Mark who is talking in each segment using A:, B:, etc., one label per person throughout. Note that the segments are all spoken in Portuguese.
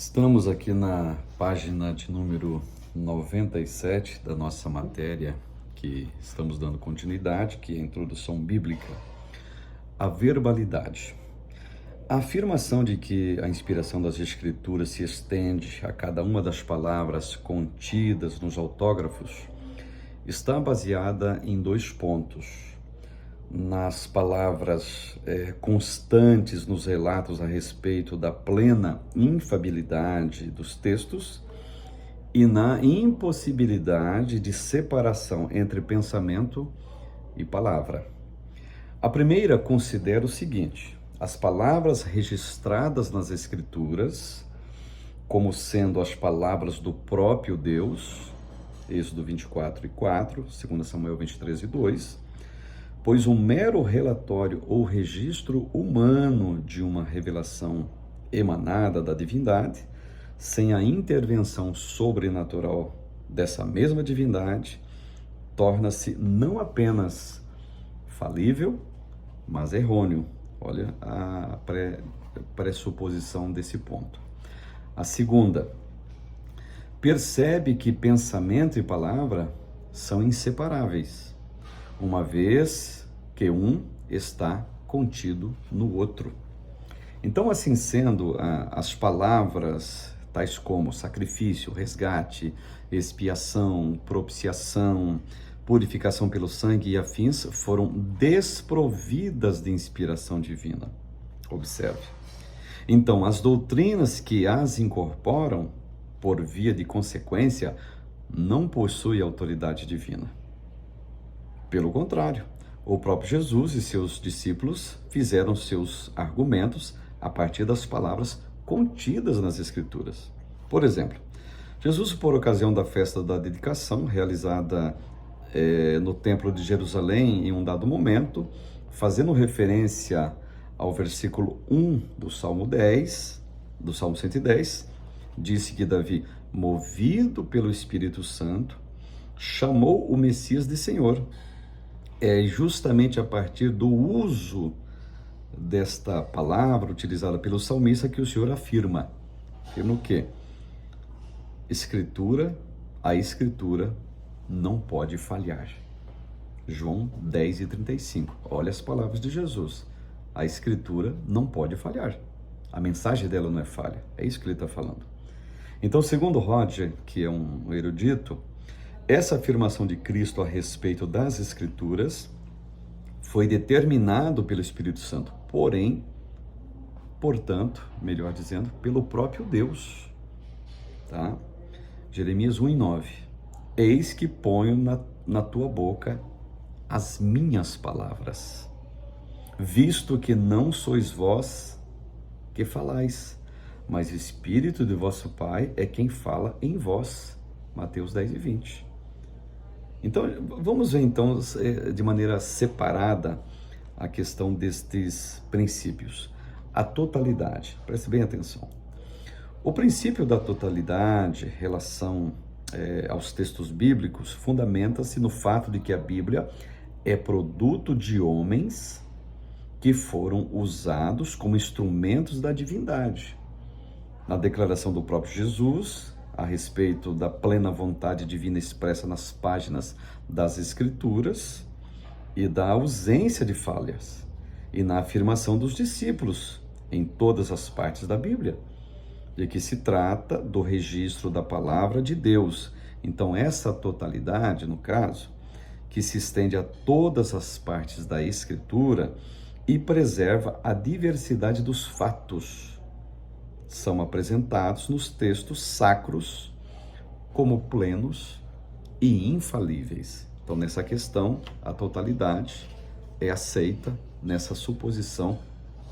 A: Estamos aqui na página de número 97 da nossa matéria, que estamos dando continuidade, que é a introdução bíblica, a verbalidade. A afirmação de que a inspiração das Escrituras se estende a cada uma das palavras contidas nos autógrafos está baseada em dois pontos. Nas palavras constantes nos relatos a respeito da plena infalibilidade dos textos e na impossibilidade de separação entre pensamento e palavra. A primeira considera o seguinte: as palavras registradas nas Escrituras, como sendo as palavras do próprio Deus, Êxodo 24:4, 2 Samuel 23:2, pois um mero relatório ou registro humano de uma revelação emanada da divindade, sem a intervenção sobrenatural dessa mesma divindade, torna-se não apenas falível, mas errôneo. Olha a pressuposição desse ponto. A segunda, percebe que pensamento e palavra são inseparáveis, uma vez que um está contido no outro. Então, assim sendo, as palavras tais como sacrifício, resgate, expiação, propiciação, purificação pelo sangue e afins foram desprovidas de inspiração divina. Observe. Então, as doutrinas que as incorporam, por via de consequência, não possuem autoridade divina. Pelo contrário, o próprio Jesus e seus discípulos fizeram seus argumentos a partir das palavras contidas nas Escrituras. Por exemplo, Jesus, por ocasião da festa da dedicação, realizada no Templo de Jerusalém em um dado momento, fazendo referência ao versículo 1 do Salmo 110, disse que Davi, movido pelo Espírito Santo, chamou o Messias de Senhor. É justamente a partir do uso desta palavra utilizada pelo salmista que o Senhor afirma o quê? A Escritura não pode falhar. João 10:35. Olha as palavras de Jesus. A Escritura não pode falhar. A mensagem dela não é falha. É isso que ele está falando. Então, segundo Roger, que é um erudito, essa afirmação de Cristo a respeito das Escrituras foi determinado pelo Espírito Santo, portanto, melhor dizendo, pelo próprio Deus. Tá? Jeremias 1:9. Eis que ponho na tua boca as minhas palavras, visto que não sois vós que falais, mas o Espírito de vosso Pai é quem fala em vós. Mateus 10:20. Então, vamos ver então de maneira separada a questão destes princípios. A totalidade, preste bem atenção. O princípio da totalidade, relação aos textos bíblicos, fundamenta-se no fato de que a Bíblia é produto de homens que foram usados como instrumentos da divindade. Na declaração do próprio Jesus a respeito da plena vontade divina expressa nas páginas das Escrituras e da ausência de falhas, e na afirmação dos discípulos em todas as partes da Bíblia, de que se trata do registro da palavra de Deus. Então, essa totalidade, no caso, que se estende a todas as partes da Escritura e preserva a diversidade dos fatos, são apresentados nos textos sacros como plenos e infalíveis. Então, nessa questão, a totalidade é aceita nessa suposição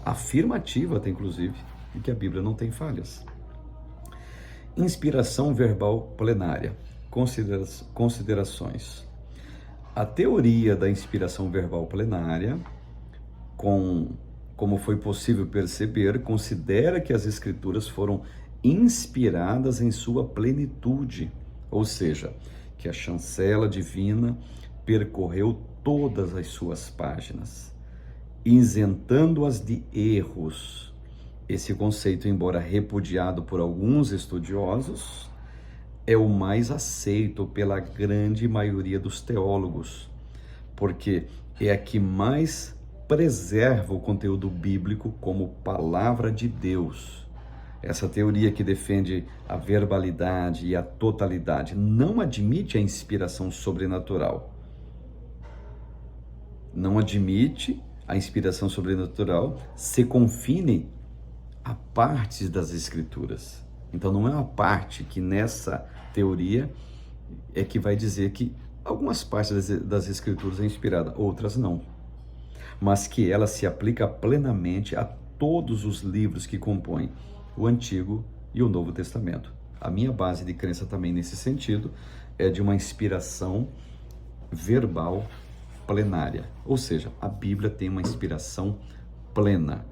A: afirmativa, até inclusive, de que a Bíblia não tem falhas. Inspiração verbal plenária. Considerações. A teoria da inspiração verbal plenária, como foi possível perceber, considera que as Escrituras foram inspiradas em sua plenitude, ou seja, que a chancela divina percorreu todas as suas páginas, isentando-as de erros Esse conceito, embora repudiado por alguns estudiosos, é o mais aceito pela grande maioria dos teólogos, porque é a que mais preserva o conteúdo bíblico como palavra de Deus. Essa teoria que defende a verbalidade e a totalidade não admite a inspiração sobrenatural. Não admite a inspiração sobrenatural se confine a partes das Escrituras. Então não é uma parte que nessa teoria é que vai dizer que algumas partes das Escrituras é inspirada, outras não. Mas que ela se aplica plenamente a todos os livros que compõem o Antigo e o Novo Testamento. A minha base de crença também nesse sentido é de uma inspiração verbal plenária. Ou seja, a Bíblia tem uma inspiração plena.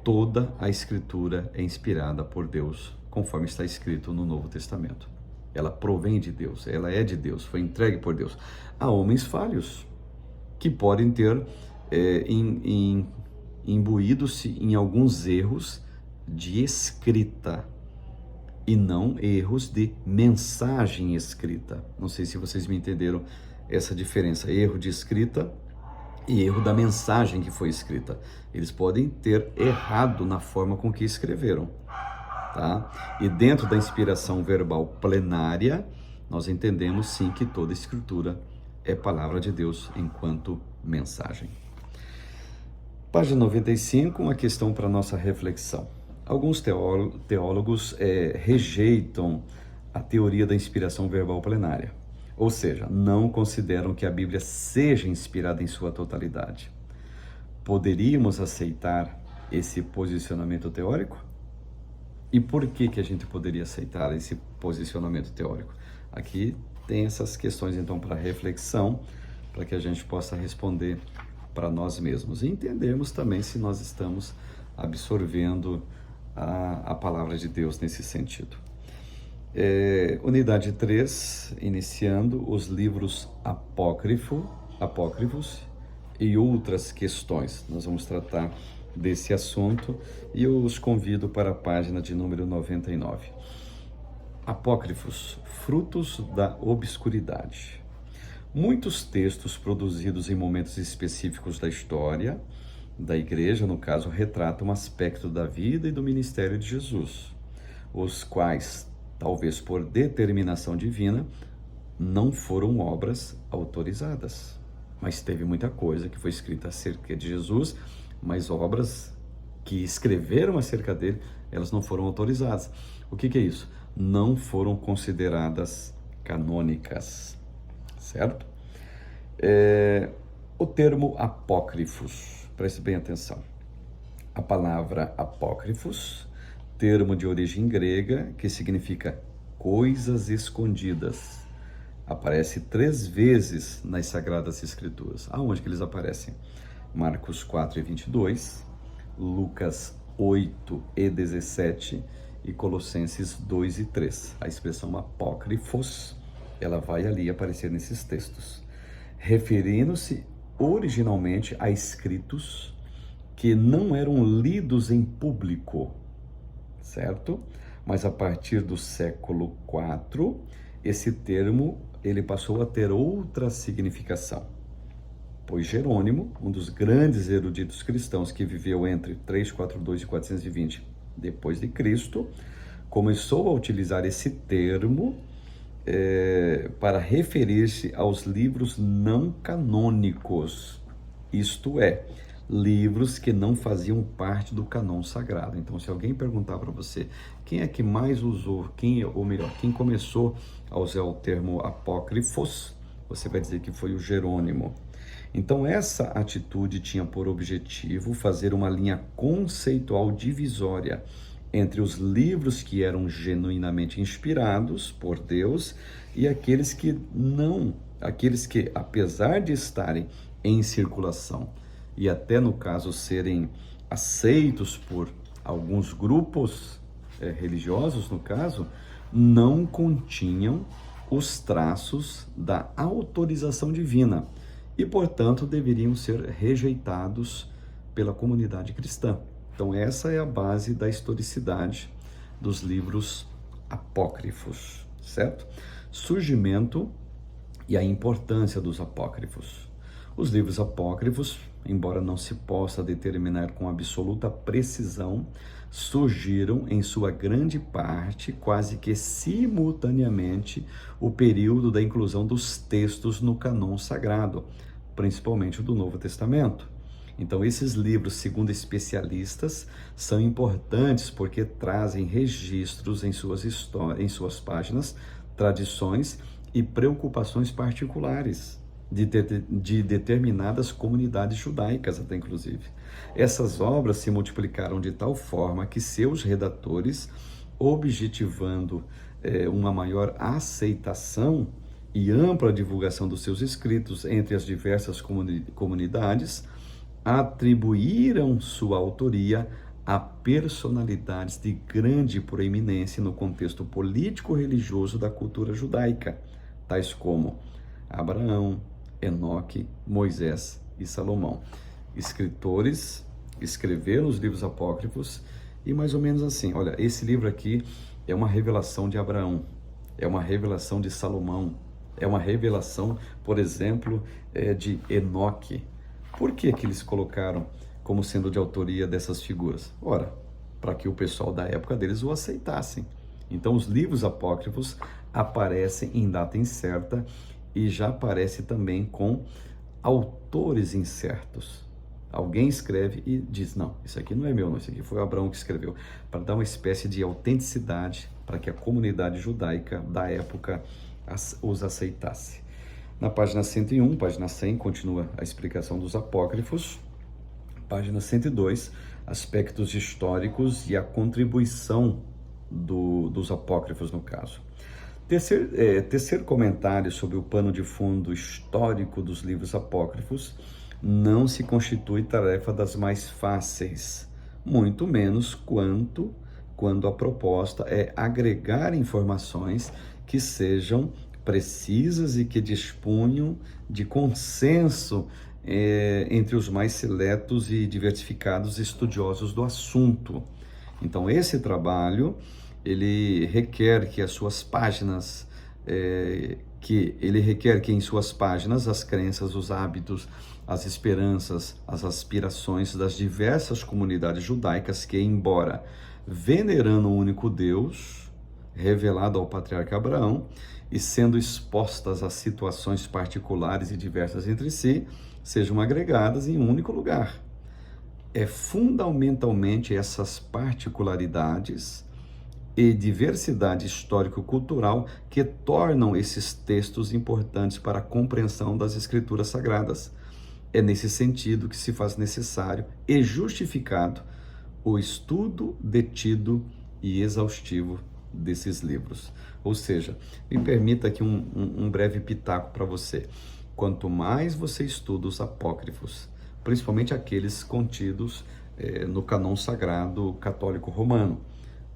A: Toda a Escritura é inspirada por Deus, conforme está escrito no Novo Testamento. Ela provém de Deus, ela é de Deus, foi entregue por Deus. Há homens falhos que podem ter imbuído-se em alguns erros de escrita e não erros de mensagem escrita. Não sei se vocês me entenderam essa diferença, erro de escrita e erro da mensagem que foi escrita. Eles podem ter errado na forma com que escreveram, tá? E dentro da inspiração verbal plenária, nós entendemos sim que toda escritura é palavra de Deus enquanto mensagem. Página 95, uma questão para nossa reflexão. Alguns teólogos rejeitam a teoria da inspiração verbal plenária, ou seja, não consideram que a Bíblia seja inspirada em sua totalidade. Poderíamos aceitar esse posicionamento teórico? E por que a gente poderia aceitar esse posicionamento teórico? Aqui tem essas questões então para reflexão, para que a gente possa responder para nós mesmos e entendermos também se nós estamos absorvendo a palavra de Deus nesse sentido. Unidade 3, iniciando os livros apócrifos e outras questões. Nós vamos tratar desse assunto e eu os convido para a página de número 99. Apócrifos, frutos da obscuridade. Muitos textos produzidos em momentos específicos da história da igreja, no caso, retratam um aspecto da vida e do ministério de Jesus, os quais, talvez por determinação divina, não foram obras autorizadas. Mas teve muita coisa que foi escrita acerca de Jesus, mas obras que escreveram acerca dele, elas não foram autorizadas. O que é isso? Não foram consideradas canônicas, certo? O termo apócrifos, preste bem atenção. A palavra apócrifos, termo de origem grega que significa coisas escondidas, aparece 3 vezes nas Sagradas Escrituras. Aonde que eles aparecem? Marcos 4:22, Lucas 8:17 e Colossenses 2:3. A expressão apócrifos, ela vai ali aparecer nesses textos, referindo-se originalmente a escritos que não eram lidos em público, certo? Mas a partir do século IV, esse termo ele passou a ter outra significação, pois Jerônimo, um dos grandes eruditos cristãos que viveu entre 342 e 420 depois de Cristo, começou a utilizar esse termo para referir-se aos livros não canônicos, isto é, livros que não faziam parte do cânon sagrado. Então, se alguém perguntar para você quem é que mais usou, quem começou a usar o termo apócrifos, você vai dizer que foi o Jerônimo. Então, essa atitude tinha por objetivo fazer uma linha conceitual divisória entre os livros que eram genuinamente inspirados por Deus e aqueles que, apesar de estarem em circulação e até no caso serem aceitos por alguns grupos religiosos, no caso, não continham os traços da autorização divina e, portanto, deveriam ser rejeitados pela comunidade cristã. Então essa é a base da historicidade dos livros apócrifos, certo? Surgimento e a importância dos apócrifos. Os livros apócrifos, embora não se possa determinar com absoluta precisão, surgiram em sua grande parte, quase que simultaneamente, o período da inclusão dos textos no cânon sagrado, principalmente o do Novo Testamento. Então, esses livros, segundo especialistas, são importantes porque trazem registros em suas histórias, em suas páginas, tradições e preocupações particulares de determinadas comunidades judaicas, até inclusive. Essas obras se multiplicaram de tal forma que seus redatores, objetivando uma maior aceitação e ampla divulgação dos seus escritos entre as diversas comunidades, atribuíram sua autoria a personalidades de grande proeminência no contexto político-religioso da cultura judaica, tais como Abraão, Enoque, Moisés e Salomão. Escritores escreveram os livros apócrifos e mais ou menos assim, olha, esse livro aqui é uma revelação de Abraão, é uma revelação de Salomão, é uma revelação, por exemplo, de Enoque. Por que eles colocaram como sendo de autoria dessas figuras? Ora, para que o pessoal da época deles o aceitassem. Então, os livros apócrifos aparecem em data incerta e já aparece também com autores incertos. Alguém escreve e diz, não, isso aqui não é meu, não, isso aqui foi Abraão que escreveu, para dar uma espécie de autenticidade para que a comunidade judaica da época os aceitasse. Na página 101, página 100, continua a explicação dos apócrifos. Página 102, aspectos históricos e a contribuição dos apócrifos no caso. Terceiro comentário sobre o pano de fundo histórico dos livros apócrifos não se constitui tarefa das mais fáceis, muito menos quando a proposta é agregar informações que sejam precisas e que disponham de consenso entre os mais seletos e diversificados estudiosos do assunto. Então, esse trabalho, ele requer que as suas páginas, em suas páginas as crenças, os hábitos, as esperanças, as aspirações das diversas comunidades judaicas que, embora venerando o único Deus, revelado ao patriarca Abraão, e sendo expostas a situações particulares e diversas entre si, sejam agregadas em um único lugar. É fundamentalmente essas particularidades e diversidade histórico-cultural que tornam esses textos importantes para a compreensão das Escrituras Sagradas. É nesse sentido que se faz necessário e justificado o estudo detido e exaustivo desses livros. Ou seja, me permita aqui um breve pitaco para você. Quanto mais você estuda os apócrifos, principalmente aqueles contidos no cânon sagrado católico romano,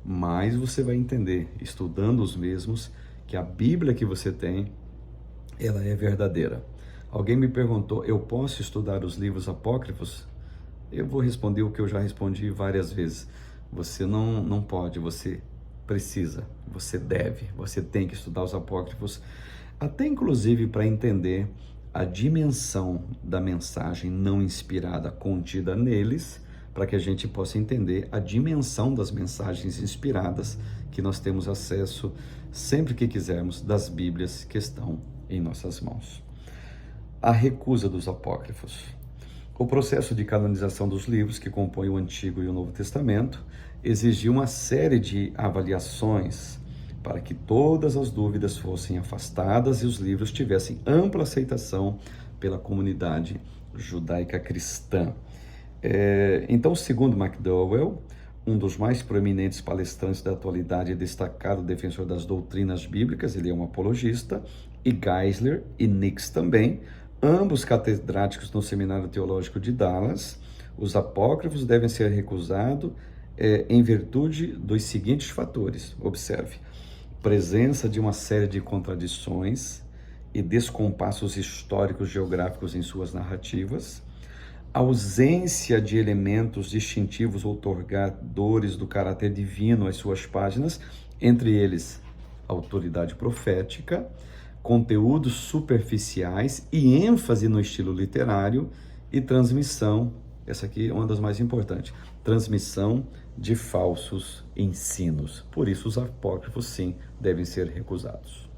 A: mais você vai entender, estudando os mesmos, que a Bíblia que você tem, ela é verdadeira. Alguém me perguntou, eu posso estudar os livros apócrifos? Eu vou responder o que eu já respondi várias vezes. Você não pode, você precisa, você deve, você tem que estudar os apócrifos, até inclusive para entender a dimensão da mensagem não inspirada contida neles, para que a gente possa entender a dimensão das mensagens inspiradas que nós temos acesso sempre que quisermos das Bíblias que estão em nossas mãos. A recusa dos apócrifos. O processo de canonização dos livros que compõem o Antigo e o Novo Testamento exigiu uma série de avaliações para que todas as dúvidas fossem afastadas e os livros tivessem ampla aceitação pela comunidade judaica cristã. Então, segundo McDowell, um dos mais proeminentes palestrantes da atualidade e destacado defensor das doutrinas bíblicas, ele é um apologista, e Geisler e Nix também, ambos catedráticos no Seminário Teológico de Dallas, os apócrifos devem ser recusados em virtude dos seguintes fatores. Observe: presença de uma série de contradições e descompassos históricos geográficos em suas narrativas, ausência de elementos distintivos outorgadores do caráter divino às suas páginas, entre eles autoridade profética, conteúdos superficiais e ênfase no estilo literário e transmissão, essa aqui é uma das mais importantes, transmissão de falsos ensinos. Por isso os apócrifos, sim, devem ser recusados.